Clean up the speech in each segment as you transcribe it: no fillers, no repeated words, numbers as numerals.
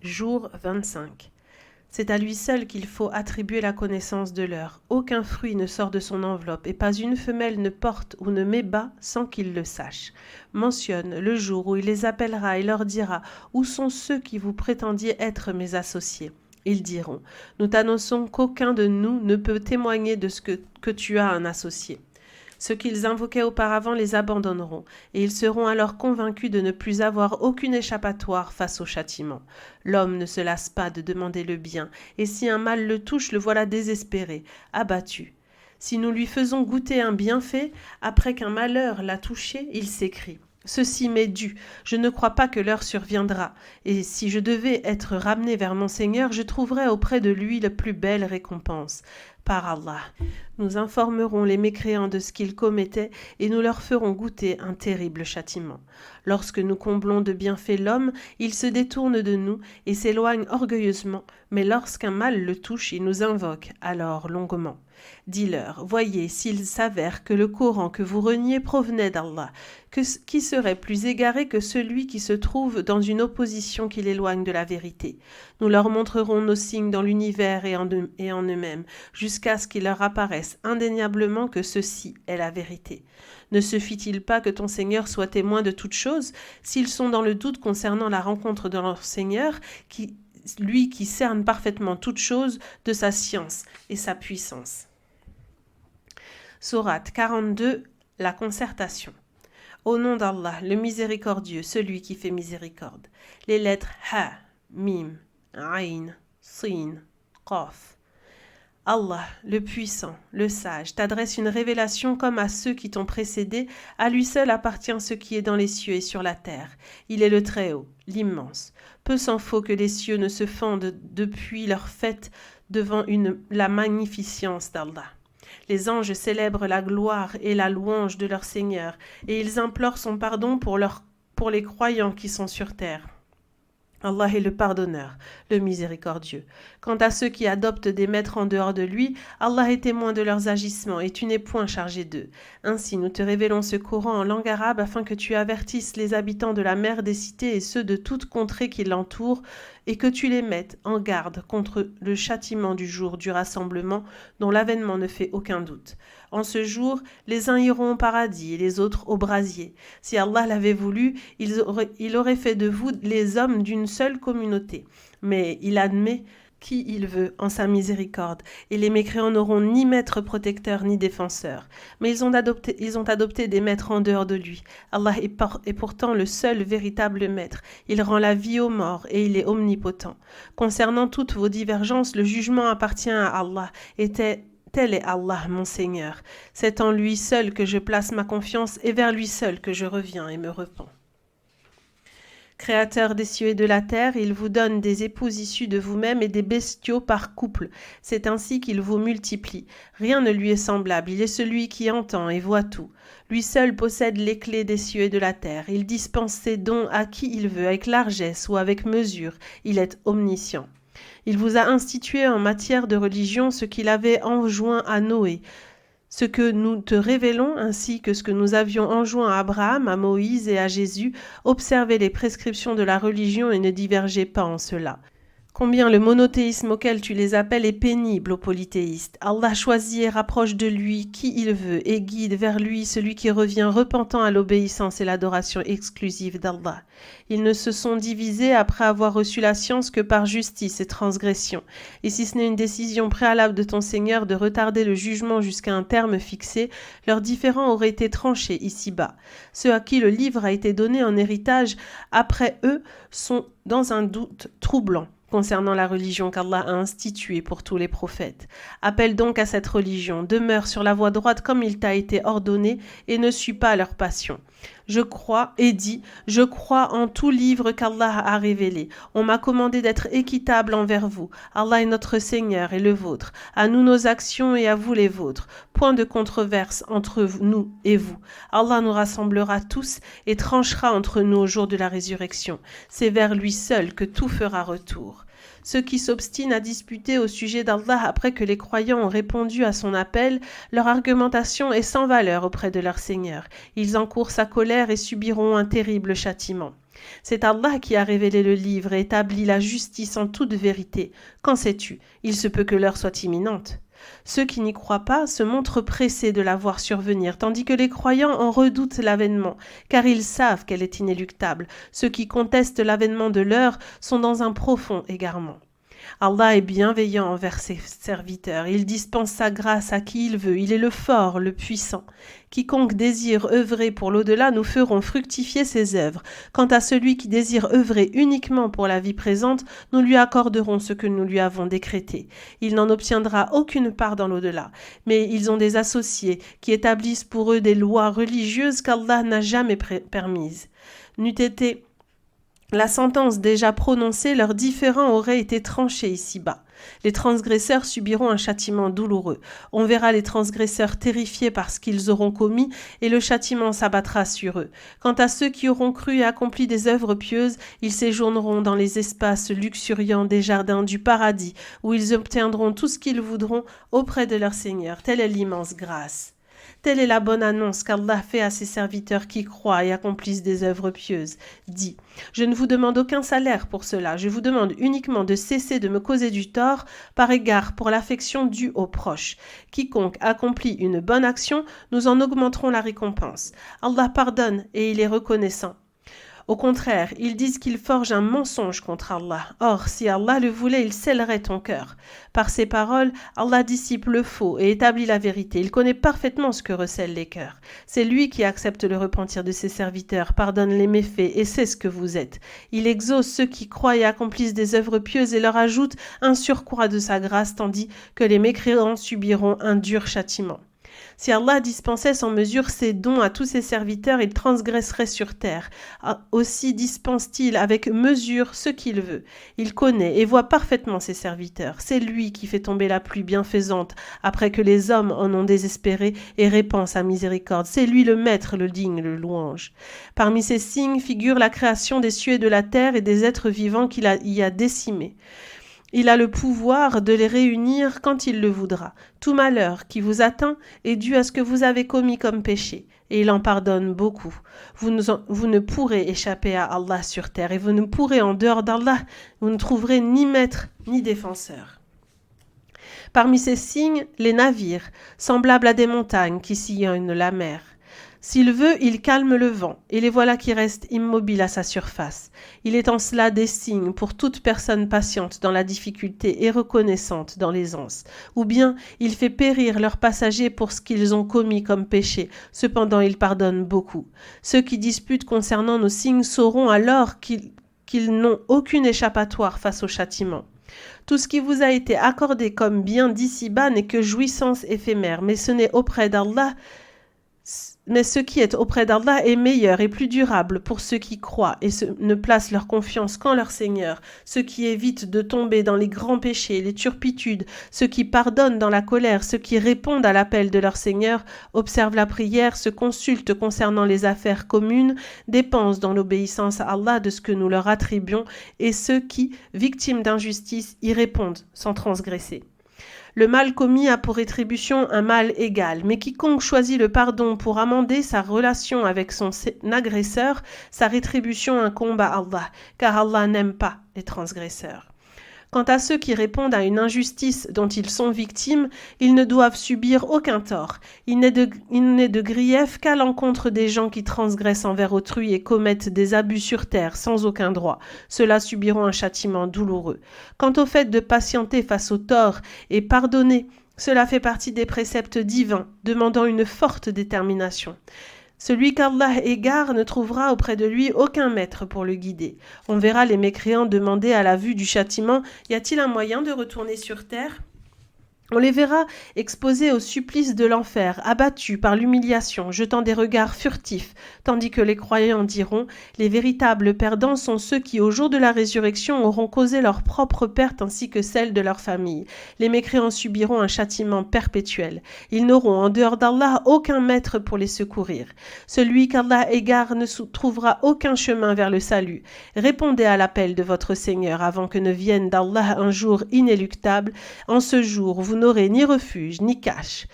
Jour 25. C'est à lui seul qu'il faut attribuer la connaissance de l'heure. Aucun fruit ne sort de son enveloppe, et pas une femelle ne porte ou ne met bas sans qu'il le sache. Mentionne le jour où il les appellera et leur dira « Où sont ceux qui vous prétendiez être mes associés ?» Ils diront « Nous t'annonçons qu'aucun de nous ne peut témoigner de ce que tu as un associé. » Ceux qu'ils invoquaient auparavant les abandonneront, et ils seront alors convaincus de ne plus avoir aucune échappatoire face au châtiment. L'homme ne se lasse pas de demander le bien, et si un mal le touche, le voilà désespéré, abattu. Si nous lui faisons goûter un bienfait, après qu'un malheur l'a touché, il s'écrie « Ceci m'est dû, je ne crois pas que l'heure surviendra, et si je devais être ramené vers mon Seigneur, je trouverais auprès de lui la plus belle récompense. Par Allah, nous informerons les mécréants de ce qu'ils commettaient et nous leur ferons goûter un terrible châtiment. Lorsque nous comblons de bienfaits l'homme, il se détourne de nous et s'éloigne orgueilleusement, mais lorsqu'un mal le touche, il nous invoque alors longuement. Dis-leur, voyez s'il s'avère que le Coran que vous reniez provenait d'Allah, qui serait plus égaré que celui qui se trouve dans une opposition qui l'éloigne de la vérité. Nous leur montrerons nos signes dans l'univers et en eux-mêmes, jusqu'à ce qu'il leur apparaisse indéniablement que ceci est la vérité. Ne suffit-il pas que ton Seigneur soit témoin de toutes choses, s'ils sont dans le doute concernant la rencontre de leur Seigneur, lui qui cerne parfaitement toutes choses de sa science et sa puissance. Sourate 42, la concertation. Au nom d'Allah, le miséricordieux, celui qui fait miséricorde. Les lettres Ha, Mim, Ain, Sin, Qaf. Allah, le puissant, le sage, t'adresse une révélation comme à ceux qui t'ont précédé. À lui seul appartient ce qui est dans les cieux et sur la terre. Il est le Très-Haut, l'immense. Peu s'en faut que les cieux ne se fendent depuis leur fête devant la magnificence d'Allah. Les anges célèbrent la gloire et la louange de leur Seigneur, et ils implorent son pardon pour les croyants qui sont sur terre. Allah est le pardonneur, le miséricordieux. Quant à ceux qui adoptent des maîtres en dehors de lui, Allah est témoin de leurs agissements et tu n'es point chargé d'eux. Ainsi nous te révélons ce Coran en langue arabe afin que tu avertisses les habitants de la mer des cités et ceux de toute contrée qui l'entourent et que tu les mettes en garde contre le châtiment du jour du rassemblement dont l'avènement ne fait aucun doute. En ce jour, les uns iront au paradis et les autres au brasier. Si Allah l'avait voulu, il aurait fait de vous les hommes d'une seule communauté. Mais il admet qui il veut en sa miséricorde, et les mécréants n'auront ni maître protecteur ni défenseur. Mais ils ont adopté des maîtres en dehors de lui. Allah est pourtant le seul véritable maître. Il rend la vie aux morts et il est omnipotent. Concernant toutes vos divergences, le jugement appartient à Allah. Tel est Allah, mon Seigneur. C'est en lui seul que je place ma confiance et vers lui seul que je reviens et me repens. Créateur des cieux et de la terre, il vous donne des épouses issues de vous-même et des bestiaux par couple. C'est ainsi qu'il vous multiplie. Rien ne lui est semblable. Il est celui qui entend et voit tout. Lui seul possède les clés des cieux et de la terre. Il dispense ses dons à qui il veut, avec largesse ou avec mesure. Il est omniscient. Il vous a institué en matière de religion ce qu'il avait enjoint à Noé, ce que nous te révélons ainsi que ce que nous avions enjoint à Abraham, à Moïse et à Jésus. Observez les prescriptions de la religion et ne divergez pas en cela. Combien le monothéisme auquel tu les appelles est pénible aux polythéistes. Allah choisit et rapproche de lui qui il veut et guide vers lui celui qui revient repentant à l'obéissance et l'adoration exclusive d'Allah. Ils ne se sont divisés après avoir reçu la science que par justice et transgression. Et si ce n'est une décision préalable de ton Seigneur de retarder le jugement jusqu'à un terme fixé, leurs différends auraient été tranchés ici-bas. Ceux à qui le livre a été donné en héritage après eux sont dans un doute troublant concernant la religion qu'Allah a instituée pour tous les prophètes. Appelle donc à cette religion, demeure sur la voie droite comme il t'a été ordonné et ne suis pas leur passion. Je crois en tout livre qu'Allah a révélé. On m'a commandé d'être équitable envers vous. Allah est notre Seigneur et le vôtre. À nous nos actions et à vous les vôtres. Point de controverse entre nous et vous. Allah nous rassemblera tous et tranchera entre nous au jour de la résurrection. C'est vers lui seul que tout fera retour. Ceux qui s'obstinent à disputer au sujet d'Allah après que les croyants ont répondu à son appel, leur argumentation est sans valeur auprès de leur Seigneur. Ils encourent sa colère et subiront un terrible châtiment. C'est Allah qui a révélé le livre et établi la justice en toute vérité. Qu'en sais-tu? Il se peut que l'heure soit imminente. Ceux qui n'y croient pas se montrent pressés de la voir survenir, tandis que les croyants en redoutent l'avènement, car ils savent qu'elle est inéluctable. Ceux qui contestent l'avènement de l'heure sont dans un profond égarement. Allah est bienveillant envers ses serviteurs. Il dispense sa grâce à qui il veut. Il est le fort, le puissant. Quiconque désire œuvrer pour l'au-delà, nous ferons fructifier ses œuvres. Quant à celui qui désire œuvrer uniquement pour la vie présente, nous lui accorderons ce que nous lui avons décrété. Il n'en obtiendra aucune part dans l'au-delà. Mais ils ont des associés qui établissent pour eux des lois religieuses qu'Allah n'a jamais permises. N'eût été la sentence déjà prononcée, leur différend aurait été tranché ici-bas. Les transgresseurs subiront un châtiment douloureux. On verra les transgresseurs terrifiés par ce qu'ils auront commis et le châtiment s'abattra sur eux. Quant à ceux qui auront cru et accompli des œuvres pieuses, ils séjourneront dans les espaces luxuriants des jardins du paradis où ils obtiendront tout ce qu'ils voudront auprès de leur Seigneur. Telle est l'immense grâce. Telle est la bonne annonce qu'Allah fait à ses serviteurs qui croient et accomplissent des œuvres pieuses. Dit, je ne vous demande aucun salaire pour cela, je vous demande uniquement de cesser de me causer du tort par égard pour l'affection due aux proches. Quiconque accomplit une bonne action, nous en augmenterons la récompense. Allah pardonne et il est reconnaissant. Au contraire, ils disent qu'ils forgent un mensonge contre Allah. Or, si Allah le voulait, il scellerait ton cœur. Par ses paroles, Allah dissipe le faux et établit la vérité. Il connaît parfaitement ce que recèlent les cœurs. C'est lui qui accepte le repentir de ses serviteurs, pardonne les méfaits et sait ce que vous êtes. Il exauce ceux qui croient et accomplissent des œuvres pieuses et leur ajoute un surcroît de sa grâce, tandis que les mécréants subiront un dur châtiment. Si Allah dispensait sans mesure ses dons à tous ses serviteurs, il transgresserait sur terre. Aussi dispense-t-il avec mesure ce qu'il veut. Il connaît et voit parfaitement ses serviteurs. C'est lui qui fait tomber la pluie bienfaisante après que les hommes en ont désespéré et répand sa miséricorde. C'est lui le maître, le digne, le louange. Parmi ces signes figure la création des cieux et de la terre et des êtres vivants qu'il y a décimés. Il a le pouvoir de les réunir quand il le voudra. Tout malheur qui vous atteint est dû à ce que vous avez commis comme péché, et il en pardonne beaucoup. Vous ne pourrez échapper à Allah sur terre, et vous ne pourrez en dehors d'Allah, vous ne trouverez ni maître ni défenseur. Parmi ces signes, les navires, semblables à des montagnes qui sillonnent la mer. S'il veut, il calme le vent, et les voilà qui restent immobiles à sa surface. Il est en cela des signes pour toute personne patiente dans la difficulté et reconnaissante dans l'aisance. Ou bien, il fait périr leurs passagers pour ce qu'ils ont commis comme péché, cependant il pardonne beaucoup. Ceux qui disputent concernant nos signes sauront alors qu'ils n'ont aucune échappatoire face au châtiment. Tout ce qui vous a été accordé comme bien d'ici-bas n'est que jouissance éphémère, mais ce qui est auprès d'Allah est meilleur et plus durable pour ceux qui croient et ne placent leur confiance qu'en leur Seigneur, ceux qui évitent de tomber dans les grands péchés, les turpitudes, ceux qui pardonnent dans la colère, ceux qui répondent à l'appel de leur Seigneur, observent la prière, se consultent concernant les affaires communes, dépensent dans l'obéissance à Allah de ce que nous leur attribuons, et ceux qui, victimes d'injustice, y répondent sans transgresser. Le mal commis a pour rétribution un mal égal, mais quiconque choisit le pardon pour amender sa relation avec son agresseur, sa rétribution incombe à Allah, car Allah n'aime pas les transgresseurs. Quant à ceux qui répondent à une injustice dont ils sont victimes, ils ne doivent subir aucun tort. Il n'est de grief qu'à l'encontre des gens qui transgressent envers autrui et commettent des abus sur terre sans aucun droit. Ceux-là subiront un châtiment douloureux. Quant au fait de patienter face au tort et pardonner, cela fait partie des préceptes divins, demandant une forte détermination. Celui qu'Allah égare ne trouvera auprès de lui aucun maître pour le guider. On verra les mécréants demander à la vue du châtiment « Y a-t-il un moyen de retourner sur terre ?» On les verra exposés au supplice de l'enfer, abattus par l'humiliation, jetant des regards furtifs, tandis que les croyants diront « Les véritables perdants sont ceux qui, au jour de la résurrection, auront causé leur propre perte ainsi que celle de leur famille. Les mécréants subiront un châtiment perpétuel. Ils n'auront en dehors d'Allah aucun maître pour les secourir. Celui qu'Allah égare ne trouvera aucun chemin vers le salut. Répondez à l'appel de votre Seigneur avant que ne vienne d'Allah un jour inéluctable. En ce jour, vous n'aurez ni refuge ni cache.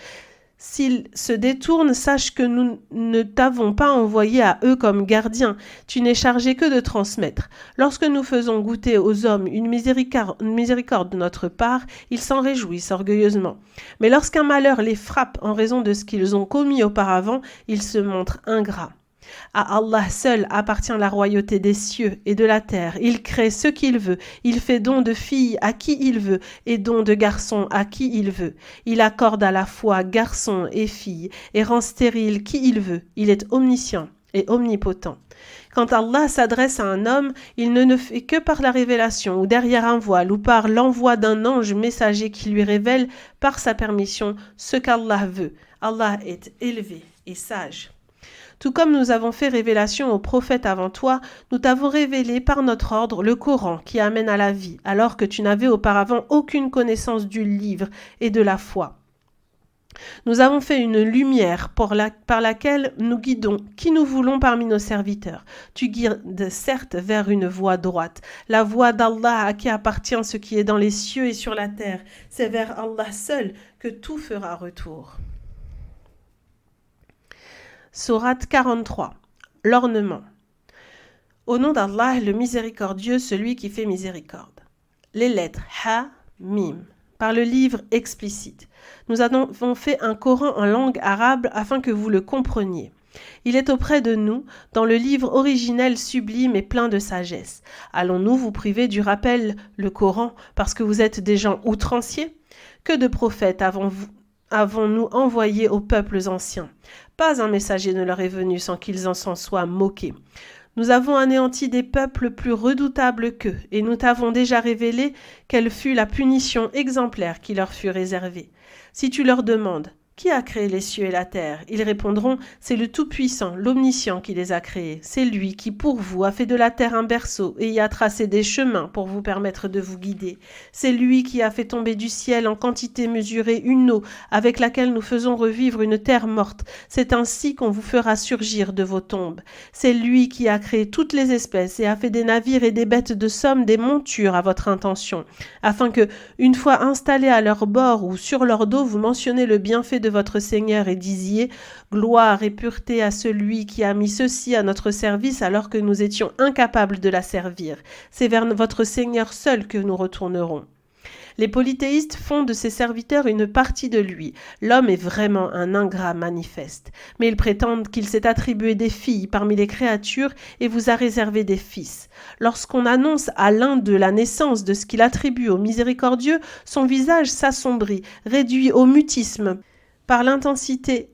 S'ils se détournent, sache que nous ne t'avons pas envoyé à eux comme gardien, tu n'es chargé que de transmettre. Lorsque nous faisons goûter aux hommes une miséricorde de notre part, ils s'en réjouissent orgueilleusement. Mais lorsqu'un malheur les frappe en raison de ce qu'ils ont commis auparavant, ils se montrent ingrats. À Allah seul appartient la royauté des cieux et de la terre. Il crée ce qu'il veut. Il fait don de filles à qui il veut et don de garçons à qui il veut. Il accorde à la fois garçons et filles et rend stérile qui il veut. Il est omniscient et omnipotent. Quand Allah s'adresse à un homme, il ne le fait que par la révélation ou derrière un voile ou par l'envoi d'un ange messager qui lui révèle par sa permission ce qu'Allah veut. Allah est élevé et sage. Tout comme nous avons fait révélation aux prophètes avant toi, nous t'avons révélé par notre ordre le Coran qui amène à la vie, alors que tu n'avais auparavant aucune connaissance du livre et de la foi. Nous avons fait une lumière par laquelle nous guidons qui nous voulons parmi nos serviteurs. Tu guides certes vers une voie droite, la voie d'Allah à qui appartient ce qui est dans les cieux et sur la terre. C'est vers Allah seul que tout fera retour. Sourate 43. L'ornement. Au nom d'Allah, le miséricordieux, celui qui fait miséricorde. Les lettres Ha, Mim. Par le livre explicite. Nous avons fait un Coran en langue arabe afin que vous le compreniez. Il est auprès de nous, dans le livre originel sublime et plein de sagesse. Allons-nous vous priver du rappel, le Coran, parce que vous êtes des gens outranciers? Que de prophètes avons-nous envoyé aux peuples anciens? Pas un messager ne leur est venu sans qu'ils en s'en soient moqués. Nous avons anéanti des peuples plus redoutables qu'eux, et nous t'avons déjà révélé quelle fut la punition exemplaire qui leur fut réservée. Si tu leur demandes « Qui a créé les cieux et la terre ?» Ils répondront « C'est le Tout-Puissant, l'Omniscient qui les a créés. C'est lui qui, pour vous, a fait de la terre un berceau et y a tracé des chemins pour vous permettre de vous guider. C'est lui qui a fait tomber du ciel en quantité mesurée une eau avec laquelle nous faisons revivre une terre morte. C'est ainsi qu'on vous fera surgir de vos tombes. C'est lui qui a créé toutes les espèces et a fait des navires et des bêtes de somme des montures à votre intention, afin que, une fois installés à leur bord ou sur leur dos, vous mentionnez le bienfait de votre Seigneur et disiez « Gloire et pureté à celui qui a mis ceci à notre service alors que nous étions incapables de la servir. C'est vers votre Seigneur seul que nous retournerons. » Les polythéistes font de ses serviteurs une partie de lui. L'homme est vraiment un ingrat manifeste. Mais ils prétendent qu'il s'est attribué des filles parmi les créatures et vous a réservé des fils. Lorsqu'on annonce à l'un d'eux la naissance de ce qu'il attribue au miséricordieux, son visage s'assombrit, réduit au mutisme par l'intensité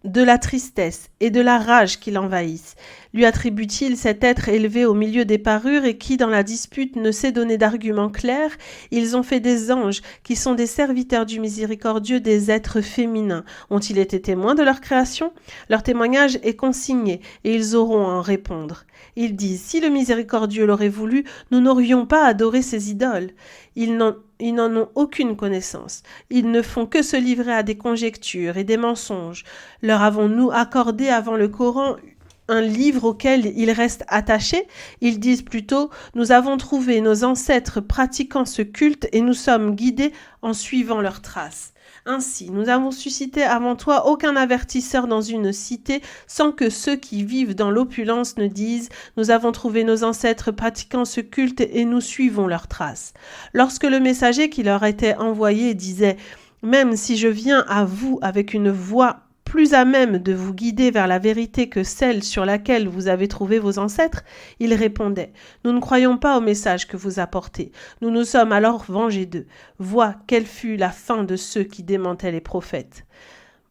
de la tristesse et de la rage qui l'envahissent. Lui attribue-t-il cet être élevé au milieu des parures et qui, dans la dispute, ne sait donner d'arguments clairs? Ils ont fait des anges, qui sont des serviteurs du miséricordieux, des êtres féminins. Ont-ils été témoins de leur création? Leur témoignage est consigné, et ils auront à en répondre. Ils disent, si le miséricordieux l'aurait voulu, nous n'aurions pas adoré ces idoles. Ils n'en ont aucune connaissance. Ils ne font que se livrer à des conjectures et des mensonges. Leur avons-nous accordé avant le Coran un livre auquel ils restent attachés? Ils disent plutôt « Nous avons trouvé nos ancêtres pratiquant ce culte et nous sommes guidés en suivant leurs traces. » Ainsi, nous avons suscité avant toi aucun avertisseur dans une cité sans que ceux qui vivent dans l'opulence ne disent « Nous avons trouvé nos ancêtres pratiquant ce culte et nous suivons leurs traces. » Lorsque le messager qui leur était envoyé disait « Même si je viens à vous avec une voix plus à même de vous guider vers la vérité que celle sur laquelle vous avez trouvé vos ancêtres, il répondait « Nous ne croyons pas au message que vous apportez. Nous nous sommes alors vengés d'eux. Vois quelle fut la fin de ceux qui démentaient les prophètes. »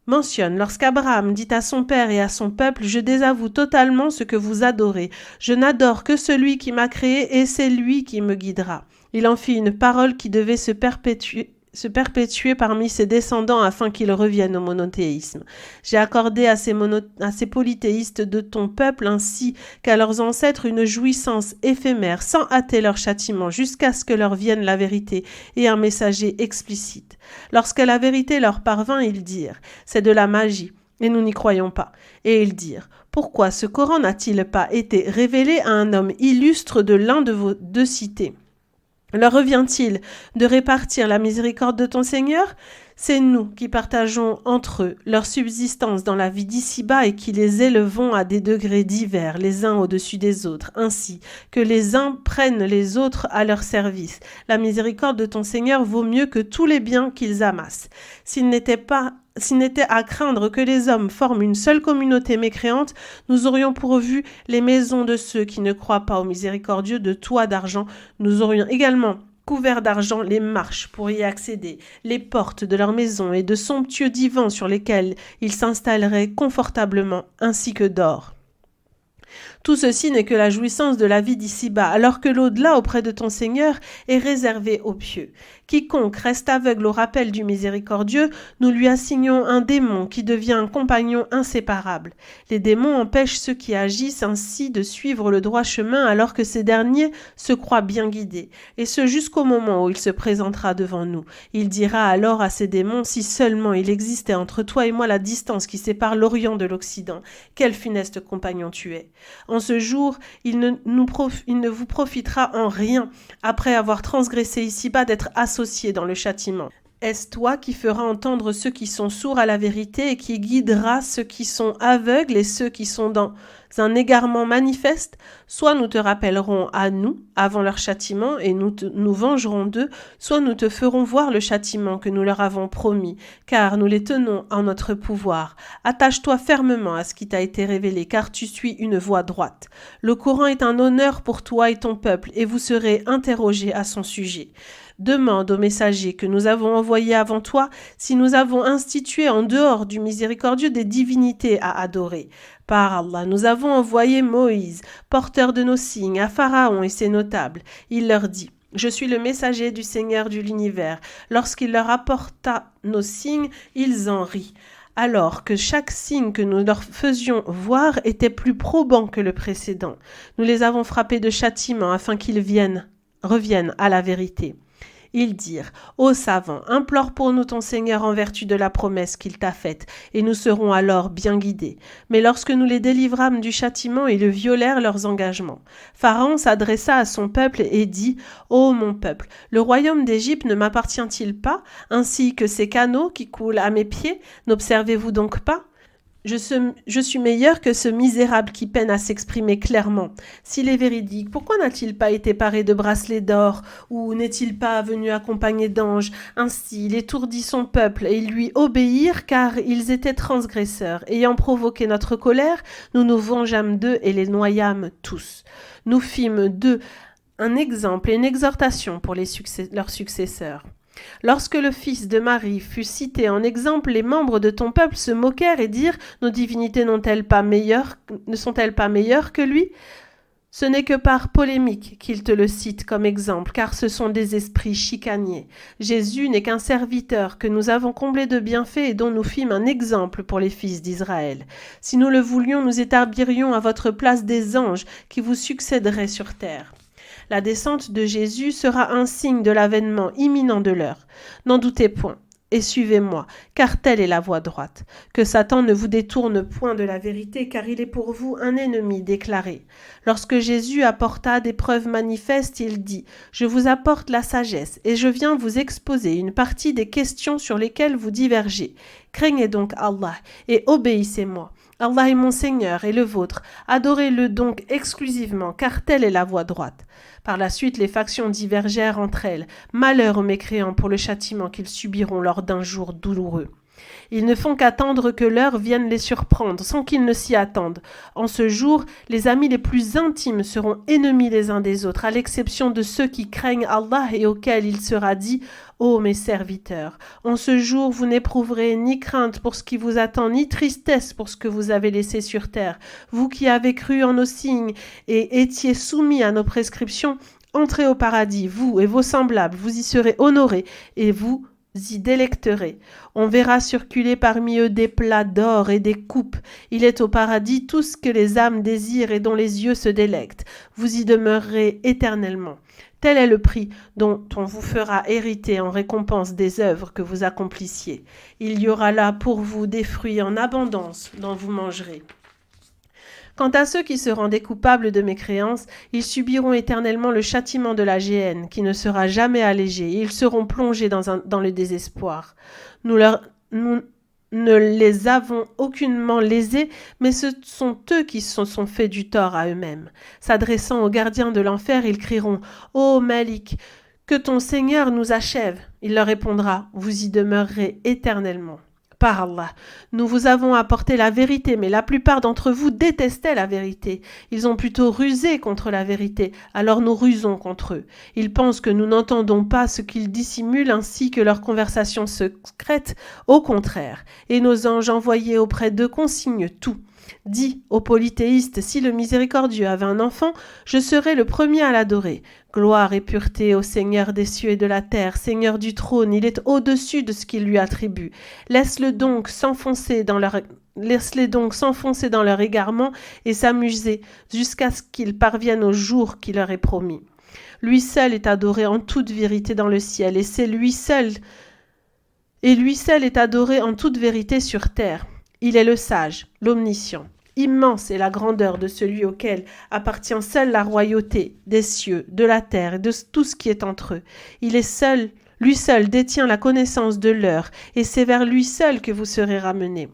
Mentionne lorsqu'Abraham dit à son père et à son peuple « Je désavoue totalement ce que vous adorez. Je n'adore que celui qui m'a créé et c'est lui qui me guidera. » Il en fit une parole qui devait se perpétuer parmi ses descendants afin qu'ils reviennent au monothéisme. J'ai accordé à ces polythéistes de ton peuple ainsi qu'à leurs ancêtres une jouissance éphémère sans hâter leur châtiment jusqu'à ce que leur vienne la vérité et un messager explicite. Lorsque la vérité leur parvint, ils dirent « C'est de la magie ». Et nous n'y croyons pas. Et ils dirent « Pourquoi ce Coran n'a-t-il pas été révélé à un homme illustre de l'un de vos deux cités ? Leur revient-il de répartir la miséricorde de ton Seigneur? C'est nous qui partageons entre eux leur subsistance dans la vie d'ici-bas et qui les élevons à des degrés divers, les uns au-dessus des autres, ainsi que les uns prennent les autres à leur service. La miséricorde de ton Seigneur vaut mieux que tous les biens qu'ils amassent. S'il n'était à craindre que les hommes forment une seule communauté mécréante, nous aurions pourvu les maisons de ceux qui ne croient pas au miséricordieux de toits d'argent. Nous aurions également couvert d'argent les marches pour y accéder, les portes de leurs maisons et de somptueux divans sur lesquels ils s'installeraient confortablement, ainsi que d'or. Tout ceci n'est que la jouissance de la vie d'ici-bas, alors que l'au-delà auprès de ton Seigneur est réservé aux pieux. Quiconque reste aveugle au rappel du miséricordieux, nous lui assignons un démon qui devient un compagnon inséparable. Les démons empêchent ceux qui agissent ainsi de suivre le droit chemin alors que ces derniers se croient bien guidés, et ce jusqu'au moment où il se présentera devant nous. Il dira alors à ces démons si seulement il existait entre toi et moi la distance qui sépare l'Orient de l'Occident. Quel funeste compagnon tu es! En ce jour, il ne vous profitera en rien, après avoir transgressé ici-bas, d'être associé dans le châtiment. Est-ce toi qui feras entendre ceux qui sont sourds à la vérité et qui guidera ceux qui sont aveugles et ceux qui sont dans un égarement manifeste? Soit nous te rappellerons à nous avant leur châtiment et nous vengerons d'eux, soit nous te ferons voir le châtiment que nous leur avons promis, car nous les tenons en notre pouvoir. Attache-toi fermement à ce qui t'a été révélé, car tu suis une voie droite. Le Coran est un honneur pour toi et ton peuple, et vous serez interrogés à son sujet. Demande aux messagers que nous avons envoyés avant toi si nous avons institué en dehors du miséricordieux des divinités à adorer. Par Allah, nous avons envoyé Moïse, porteur de nos signes, à Pharaon et ses notables. Il leur dit: je suis le messager du Seigneur de l'univers. Lorsqu'il leur apporta nos signes, ils en rient. Alors que chaque signe que nous leur faisions voir était plus probant que le précédent. Nous les avons frappés de châtiment afin qu'ils reviennent à la vérité. Ils dirent: ô savant, implore pour nous ton Seigneur en vertu de la promesse qu'il t'a faite, et nous serons alors bien guidés. Mais lorsque nous les délivrâmes du châtiment, ils violèrent leurs engagements. Pharaon s'adressa à son peuple et dit: ô mon peuple, le royaume d'Égypte ne m'appartient-il pas, ainsi que ces canaux qui coulent à mes pieds? N'observez-vous donc pas? Je suis meilleur que ce misérable qui peine à s'exprimer clairement. S'il est véridique, pourquoi n'a-t-il pas été paré de bracelets d'or, ou n'est-il pas venu accompagné d'anges? Ainsi, il étourdit son peuple, et ils lui obéirent, car ils étaient transgresseurs. Ayant provoqué notre colère, nous nous vengeâmes d'eux et les noyâmes tous. Nous fîmes d'eux un exemple et une exhortation pour leurs successeurs. Lorsque le fils de Marie fut cité en exemple, les membres de ton peuple se moquèrent et dirent: nos divinités ne sont-elles pas meilleures que lui? Ce n'est que par polémique qu'ils te le citent comme exemple, car ce sont des esprits chicaniers. Jésus n'est qu'un serviteur que nous avons comblé de bienfaits et dont nous fîmes un exemple pour les fils d'Israël. Si nous le voulions, nous établirions à votre place des anges qui vous succéderaient sur terre. La descente de Jésus sera un signe de l'avènement imminent de l'heure. N'en doutez point, et suivez-moi, car telle est la voie droite. Que Satan ne vous détourne point de la vérité, car il est pour vous un ennemi déclaré. Lorsque Jésus apporta des preuves manifestes, il dit: je vous apporte la sagesse, et je viens vous exposer une partie des questions sur lesquelles vous divergez. Craignez donc Allah, et obéissez-moi. Allah est mon Seigneur et le vôtre. Adorez-le donc exclusivement, car telle est la voie droite. Par la suite, les factions divergèrent entre elles. Malheur aux mécréants pour le châtiment qu'ils subiront lors d'un jour douloureux. Ils ne font qu'attendre que l'heure vienne les surprendre, sans qu'ils ne s'y attendent. En ce jour, les amis les plus intimes seront ennemis les uns des autres, à l'exception de ceux qui craignent Allah et auxquels il sera dit: ô mes serviteurs, en ce jour vous n'éprouverez ni crainte pour ce qui vous attend, ni tristesse pour ce que vous avez laissé sur terre. Vous qui avez cru en nos signes et étiez soumis à nos prescriptions, entrez au paradis, vous et vos semblables, vous y serez honorés et vous y délecterez. On verra circuler parmi eux des plats d'or et des coupes. Il est au paradis tout ce que les âmes désirent et dont les yeux se délectent. Vous y demeurerez éternellement. Tel est le prix dont on vous fera hériter en récompense des œuvres que vous accomplissiez. Il y aura là pour vous des fruits en abondance dont vous mangerez. Quant à ceux qui se rendaient coupables de mécréance, ils subiront éternellement le châtiment de la géhenne, qui ne sera jamais allégé, et ils seront plongés dans le désespoir. Nous ne les avons aucunement lésés, mais ce sont eux qui se sont fait du tort à eux-mêmes. S'adressant aux gardiens de l'enfer, ils crieront « Ô Malik, que ton Seigneur nous achève !» Il leur répondra « Vous y demeurerez éternellement. » Par Allah, nous vous avons apporté la vérité, mais la plupart d'entre vous détestaient la vérité. Ils ont plutôt rusé contre la vérité, alors nous rusons contre eux. Ils pensent que nous n'entendons pas ce qu'ils dissimulent ainsi que leurs conversations secrètes. Au contraire, et nos anges envoyés auprès d'eux consignent tout. Dis aux polythéistes, si le miséricordieux avait un enfant, je serais le premier à l'adorer. Gloire et pureté au Seigneur des cieux et de la terre, Seigneur du trône, il est au-dessus de ce qu'il lui attribue. Laisse-les donc s'enfoncer dans leur égarement et s'amuser jusqu'à ce qu'ils parviennent au jour qui leur est promis. Lui seul est adoré en toute vérité dans le ciel, et lui seul est adoré en toute vérité sur terre. Il est le sage, l'omniscient. Immense est la grandeur de celui auquel appartient seule la royauté des cieux, de la terre et de tout ce qui est entre eux. Lui seul détient la connaissance de l'heure, et c'est vers lui seul que vous serez ramenés.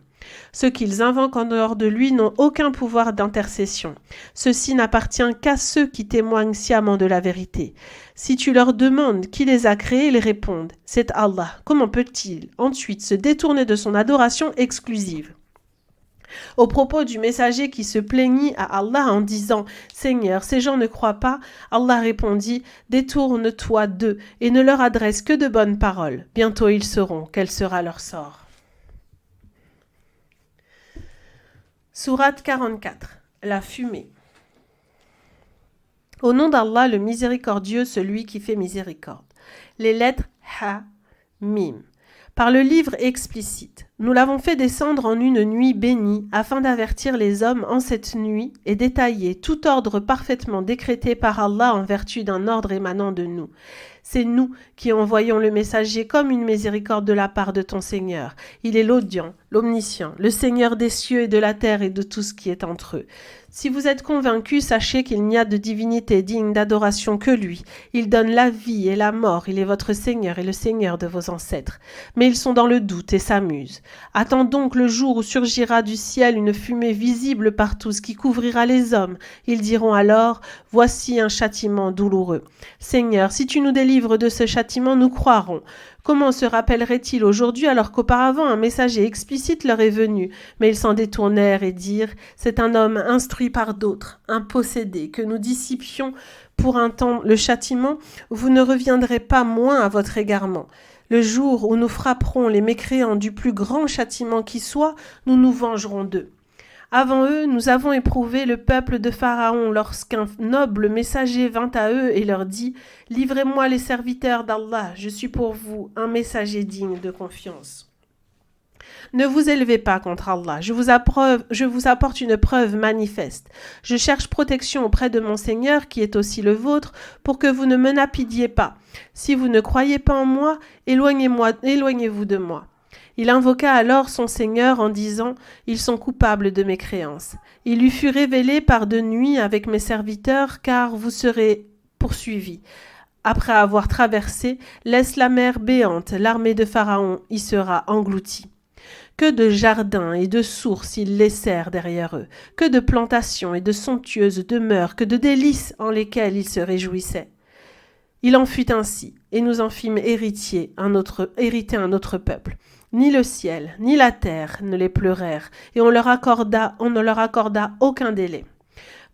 Ceux qu'ils invoquent en dehors de lui n'ont aucun pouvoir d'intercession. Ceci n'appartient qu'à ceux qui témoignent sciemment de la vérité. Si tu leur demandes qui les a créés, ils répondent « C'est Allah ». Comment peut-il ensuite se détourner de son adoration exclusive ? Au propos du messager qui se plaignit à Allah en disant « Seigneur, ces gens ne croient pas », Allah répondit « Détourne-toi d'eux et ne leur adresse que de bonnes paroles. Bientôt ils sauront quel sera leur sort. » Sourate 44. La fumée. Au nom d'Allah, le miséricordieux, celui qui fait miséricorde. Les lettres Ha, Mim. Par le livre explicite, nous l'avons fait descendre en une nuit bénie afin d'avertir les hommes en cette nuit et d'étayer tout ordre parfaitement décrété par Allah en vertu d'un ordre émanant de nous. C'est nous qui envoyons le messager comme une miséricorde de la part de ton Seigneur. Il est l'audient, l'omniscient, le Seigneur des cieux et de la terre et de tout ce qui est entre eux. Si vous êtes convaincus, sachez qu'il n'y a de divinité digne d'adoration que lui. Il donne la vie et la mort, il est votre Seigneur et le Seigneur de vos ancêtres. Mais ils sont dans le doute et s'amusent. Attends donc le jour où surgira du ciel une fumée visible par tous qui couvrira les hommes. Ils diront alors, voici un châtiment douloureux. Seigneur, si tu nous délivres de ce châtiment, nous croirons. Comment se rappelleraient-ils aujourd'hui alors qu'auparavant un messager explicite leur est venu? Mais ils s'en détournèrent et dirent, c'est un homme instruit par d'autres, un possédé, que nous dissipions pour un temps le châtiment, vous ne reviendrez pas moins à votre égarement. Le jour où nous frapperons les mécréants du plus grand châtiment qui soit, nous nous vengerons d'eux. Avant eux, nous avons éprouvé le peuple de Pharaon lorsqu'un noble messager vint à eux et leur dit « Livrez-moi les serviteurs d'Allah, je suis pour vous un messager digne de confiance. » Ne vous élevez pas contre Allah, je vous apporte une preuve manifeste. Je cherche protection auprès de mon Seigneur, qui est aussi le vôtre, pour que vous ne me napidiez pas. Si vous ne croyez pas en moi, éloignez-vous de moi. Il invoqua alors son Seigneur en disant « Ils sont coupables de mécréance. Il lui fut révélé par de nuit avec mes serviteurs, car vous serez poursuivis. Après avoir traversé, laisse la mer béante, l'armée de Pharaon y sera engloutie. » Que de jardins et de sources ils laissèrent derrière eux, que de plantations et de somptueuses demeures, que de délices en lesquelles ils se réjouissaient. Il en fut ainsi, et nous en fîmes hériter un autre peuple. Ni le ciel, ni la terre ne les pleurèrent, et on ne leur accorda aucun délai.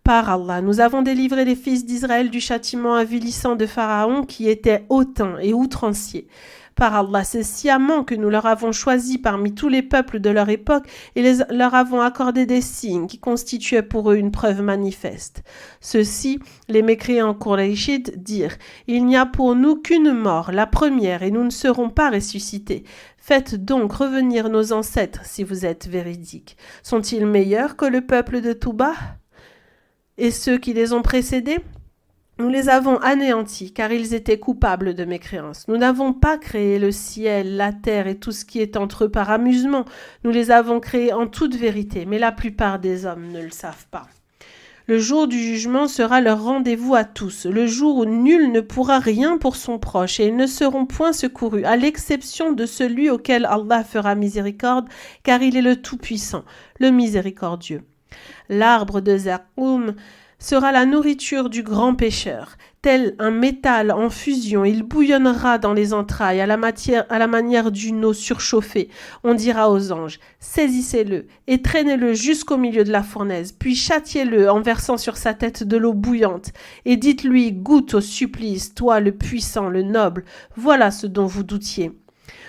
Par Allah, nous avons délivré les fils d'Israël du châtiment avilissant de Pharaon qui était hautain et outrancier. Par Allah, c'est sciemment que nous leur avons choisi parmi tous les peuples de leur époque et leur avons accordé des signes qui constituaient pour eux une preuve manifeste. Ceux-ci, les mécréants Qurayshites, dirent « Il n'y a pour nous qu'une mort, la première, et nous ne serons pas ressuscités. Faites donc revenir nos ancêtres si vous êtes véridiques. Sont-ils meilleurs que le peuple de Touba et ceux qui les ont précédés ? Nous les avons anéantis, car ils étaient coupables de mécréance. Nous n'avons pas créé le ciel, la terre et tout ce qui est entre eux par amusement. Nous les avons créés en toute vérité, mais la plupart des hommes ne le savent pas. Le jour du jugement sera leur rendez-vous à tous, le jour où nul ne pourra rien pour son proche, et ils ne seront point secourus, à l'exception de celui auquel Allah fera miséricorde, car il est le Tout-Puissant, le Miséricordieux. L'arbre de Zaqqum sera la nourriture du grand pécheur. Tel un métal en fusion, il bouillonnera dans les entrailles à la manière d'une eau surchauffée. On dira aux anges, saisissez-le et traînez-le jusqu'au milieu de la fournaise, puis châtiez-le en versant sur sa tête de l'eau bouillante, et dites-lui, goûte au supplice, toi le puissant, le noble, voilà ce dont vous doutiez.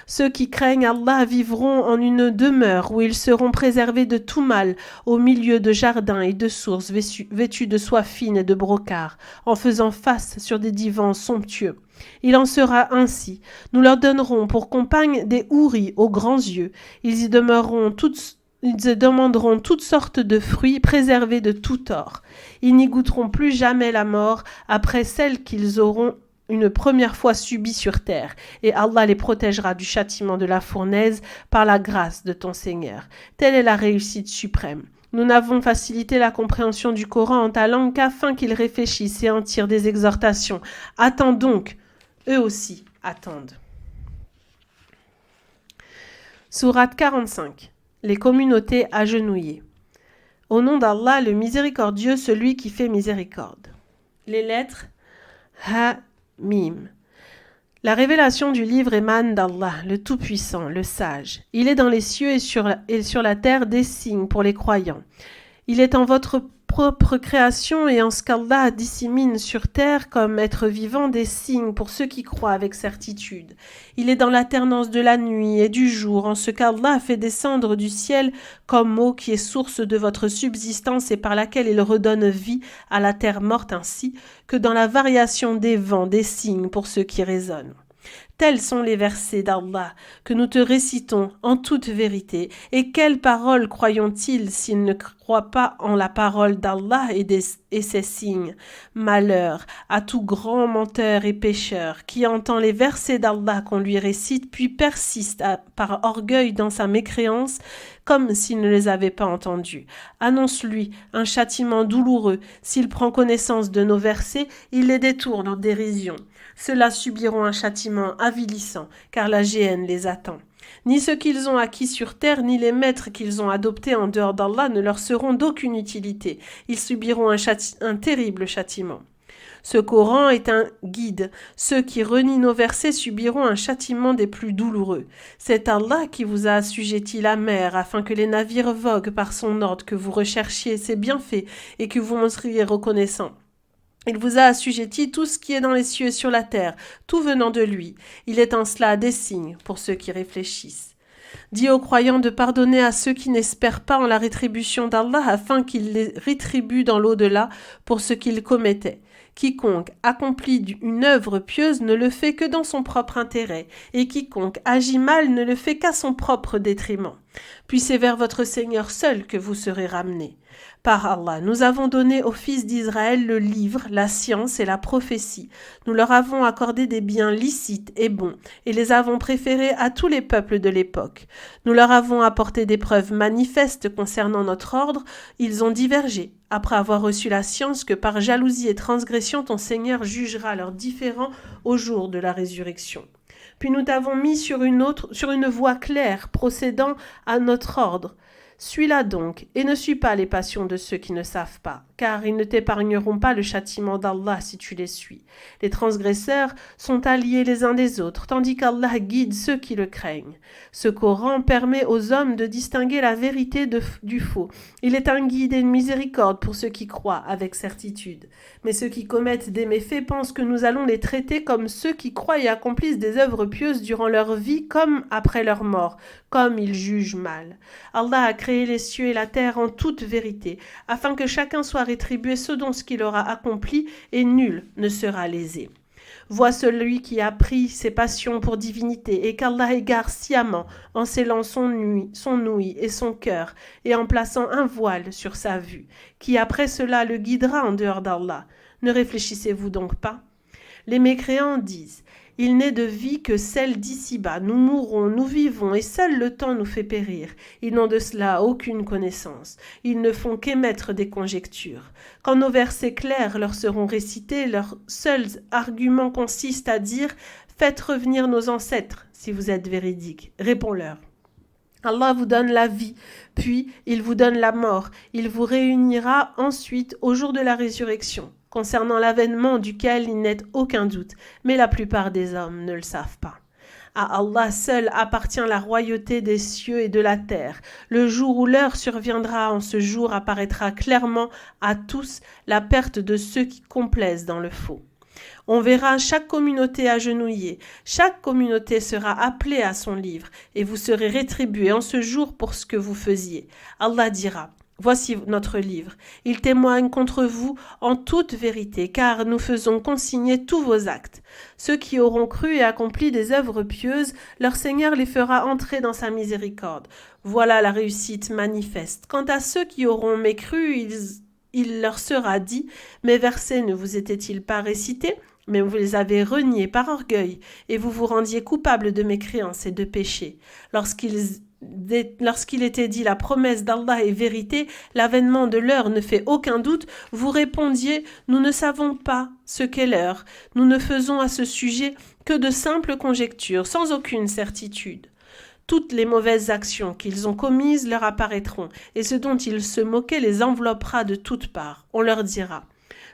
Ceux qui craignent Allah vivront en une demeure où ils seront préservés de tout mal, au milieu de jardins et de sources vêtus de soie fine et de brocart, en faisant face sur des divans somptueux. Il en sera ainsi. Nous leur donnerons pour compagne des houris aux grands yeux. Ils y demanderont toutes sortes de fruits préservés de tout tort. Ils n'y goûteront plus jamais la mort après celle qu'ils auront une première fois subie sur terre, et Allah les protégera du châtiment de la fournaise par la grâce de ton Seigneur. Telle est la réussite suprême. Nous n'avons facilité la compréhension du Coran en ta langue qu'afin qu'ils réfléchissent et en tirent des exhortations. Attends donc, eux aussi attendent. Sourate 45. Les communautés agenouillées. Au nom d'Allah, le miséricordieux, celui qui fait miséricorde. Les lettres Ha-Mim. La révélation du livre émane d'Allah, le Tout-Puissant, le Sage. Il est dans les cieux et sur la terre des signes pour les croyants. Il est en votre propre création et en ce qu'Allah dissémine sur terre comme être vivant des signes pour ceux qui croient avec certitude. Il est dans l'alternance de la nuit et du jour, en ce qu'Allah fait descendre du ciel comme eau qui est source de votre subsistance et par laquelle il redonne vie à la terre morte ainsi que dans la variation des vents, des signes pour ceux qui raisonnent. Tels sont les versets d'Allah que nous te récitons en toute vérité. Et quelles paroles croyons-ils s'ils ne croient pas en la parole d'Allah et ses signes? Malheur à tout grand menteur et pécheur qui entend les versets d'Allah qu'on lui récite puis persiste par orgueil dans sa mécréance comme s'il ne les avait pas entendus. Annonce-lui un châtiment douloureux. S'il prend connaissance de nos versets, il les détourne en dérision. Ceux-là subiront un châtiment avilissant, car la géhenne les attend. Ni ce qu'ils ont acquis sur terre, ni les maîtres qu'ils ont adoptés en dehors d'Allah ne leur seront d'aucune utilité. Ils subiront un terrible châtiment. Ce Coran est un guide. Ceux qui renient nos versets subiront un châtiment des plus douloureux. C'est Allah qui vous a assujetti la mer afin que les navires voguent par son ordre, que vous recherchiez ses bienfaits et que vous montriez reconnaissant. Il vous a assujetti tout ce qui est dans les cieux et sur la terre, tout venant de lui. Il est en cela des signes pour ceux qui réfléchissent. Dis aux croyants de pardonner à ceux qui n'espèrent pas en la rétribution d'Allah afin qu'il les rétribue dans l'au-delà pour ce qu'ils commettaient. Quiconque accomplit une œuvre pieuse ne le fait que dans son propre intérêt, et quiconque agit mal ne le fait qu'à son propre détriment. Puis c'est vers votre Seigneur seul que vous serez ramenés. Par Allah, nous avons donné aux fils d'Israël le livre, la science et la prophétie. Nous leur avons accordé des biens licites et bons, et les avons préférés à tous les peuples de l'époque. Nous leur avons apporté des preuves manifestes concernant notre ordre, ils ont divergé. Après avoir reçu la science que par jalousie et transgression ton Seigneur jugera leurs différends au jour de la résurrection. Puis nous t'avons mis sur une voie claire procédant à notre ordre. Suis-la donc, et ne suis pas les passions de ceux qui ne savent pas, car ils ne t'épargneront pas le châtiment d'Allah si tu les suis. Les transgresseurs sont alliés les uns des autres, tandis qu'Allah guide ceux qui le craignent. Ce Coran permet aux hommes de distinguer la vérité du faux. Il est un guide et une miséricorde pour ceux qui croient avec certitude. Mais ceux qui commettent des méfaits pensent que nous allons les traiter comme ceux qui croient et accomplissent des œuvres pieuses durant leur vie comme après leur mort, comme ils jugent mal. Allah a créé les cieux et la terre en toute vérité, afin que chacun soit rétribué selon ce qu'il aura accompli, et nul ne sera lésé. Vois celui qui a pris ses passions pour divinité, et qu'Allah égare sciemment en scellant son ouïe et son cœur, et en plaçant un voile sur sa vue, qui après cela le guidera en dehors d'Allah. Ne réfléchissez-vous donc pas? Les mécréants disent: il n'est de vie que celle d'ici-bas. Nous mourrons, nous vivons, et seul le temps nous fait périr. Ils n'ont de cela aucune connaissance. Ils ne font qu'émettre des conjectures. Quand nos versets clairs leur seront récités, leur seul argument consiste à dire: faites revenir nos ancêtres, si vous êtes véridiques. Réponds-leur: Allah vous donne la vie, puis il vous donne la mort. Il vous réunira ensuite au jour de la résurrection, concernant l'avènement duquel il n'est aucun doute, mais la plupart des hommes ne le savent pas. À Allah seul appartient la royauté des cieux et de la terre. Le jour où l'heure surviendra, en ce jour apparaîtra clairement à tous la perte de ceux qui complaisent dans le faux. On verra chaque communauté agenouillée, chaque communauté sera appelée à son livre, et vous serez rétribués en ce jour pour ce que vous faisiez. Allah dira: voici notre livre. Il témoigne contre vous en toute vérité, car nous faisons consigner tous vos actes. Ceux qui auront cru et accompli des œuvres pieuses, leur Seigneur les fera entrer dans sa miséricorde. Voilà la réussite manifeste. Quant à ceux qui auront mécru, il leur sera dit: mes versets ne vous étaient-ils pas récités? Mais vous les avez reniés par orgueil, et vous vous rendiez coupables de mécréance et de péché. Lorsqu'il était dit: la promesse d'Allah est vérité, l'avènement de l'heure ne fait aucun doute, vous répondiez: nous ne savons pas ce qu'est l'heure, nous ne faisons à ce sujet que de simples conjectures, sans aucune certitude. Toutes les mauvaises actions qu'ils ont commises leur apparaîtront, et ce dont ils se moquaient les enveloppera de toutes parts. On leur dira: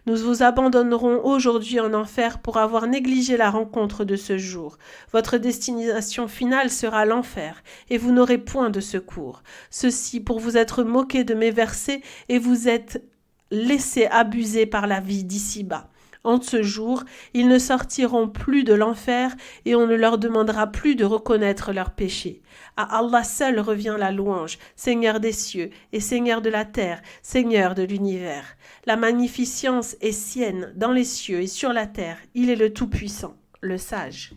nous vous abandonnerons aujourd'hui en enfer pour avoir négligé la rencontre de ce jour. Votre destination finale sera l'enfer, et vous n'aurez point de secours. Ceci pour vous être moqué de mes versets et vous êtes laissé abuser par la vie d'ici-bas. En ce jour, ils ne sortiront plus de l'enfer et on ne leur demandera plus de reconnaître leurs péchés. À Allah seul revient la louange, Seigneur des cieux et Seigneur de la terre, Seigneur de l'univers. La magnificence est sienne dans les cieux et sur la terre. Il est le Tout-Puissant, le Sage.